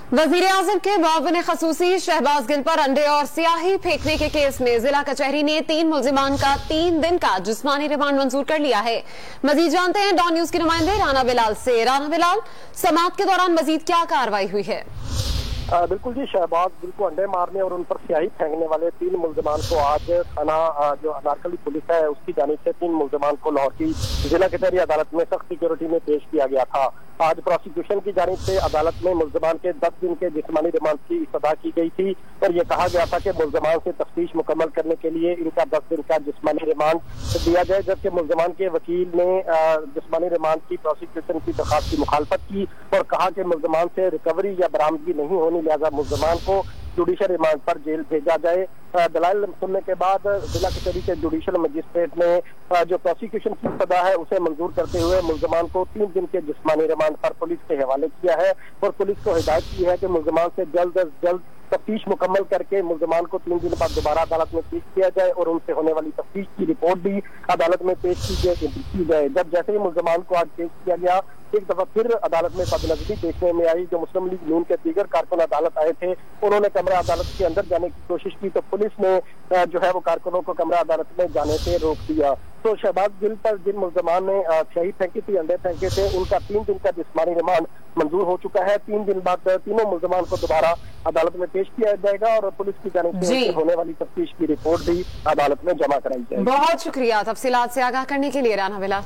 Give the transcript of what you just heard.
वज़ीर-ए-आज़म के मुआविन ख़ुसूसी शहबाज गिल पर अंडे और स्याही फेंकने के केस में जिला कचहरी ने 3 मुल्जिमान का 3 दिन का जिस्मानी रिमांड मंजूर कर लिया है। मजीद जानते हैं डॉन न्यूज के नुमाइंदे राना बिलाल से। राना बिलाल, समाअत के दौरान मजीद क्या कार्रवाई हुई है? बिल्कुल जी, शहबाज गिल को अंडे मारने और उन पर स्याही फेंकने वाले 3 मुल्जिमान को आज थाना जो अनारकली पुलिस है उसकी जानिब से 3 मुल्जिमान को लाहौर की जिला कचहरी अदालत में सख्त सिक्योरिटी में पेश किया गया था। आज प्रोसिक्यूशन की जानिब से अदालत में मुल्जिमान के 10 दिन के जिस्मानी रिमांड की इस्तदा की गई थी और ये कहा गया था कि मुल्जिमान से तफ्तीश मुकम्मल करने के लिए इनका 10 दिन का जिस्मानी रिमांड दिया जाए, जबकि मुल्जिमान के वकील ने जिस्मानी रिमांड की प्रोसिक्यूशन की दरखास्त की मुखालफत की और कहा कि मुल्जिमान से रिकवरी या बरामदगी नहीं होनी, लिहाजा मुल्जिमान को जुडिशल रिमांड पर जेल भेजा जाए। दलाइल सुनने के बाद जिला कचहरी के जुडिशल मजिस्ट्रेट ने जो प्रोसिक्यूशन की सजा है उसे मंजूर करते हुए मुल्जिमान को 3 दिन के जिस्मानी रिमांड पर पुलिस के हवाले किया है और पुलिस को हिदायत की है कि मुल्जिमान से जल्द अज जल्द तफ्तीश मुकम्मल करके मुल्जिमान को 3 दिन बाद दोबारा अदालत में पेश किया जाए और उनसे होने वाली तफ्तीश की रिपोर्ट भी अदालत में पेश की जाए। जब जैसे ही मुल्जिमान को आज पेश किया गया, एक दफा फिर अदालत में बदनजरी देखने में आई। जो मुस्लिम लीग नून के दीगर कारकुन अदालत आए थे, उन्होंने कमरा अदालत के अंदर जाने की कोशिश की तो पुलिस ने जो है वो कारकुनों को कमरा अदालत में जाने से रोक दिया। तो शहबाज गिल पर जिन मुल्जिमान ने स्याही फेंकी थी, अंडे फेंके थे, उनका 3 दिन का जिस्मानी रिमांड मंजूर हो चुका है। 3 दिन बाद तीनों मुल्जिमान को दोबारा अदालत में पेश किया जाएगा और पुलिस की जानिब से होने वाली तफ्तीश की रिपोर्ट भी अदालत में जमा कराई जाएगी। बहुत शुक्रिया तफसीलात से आगाह करने के लिए राना बिलाल।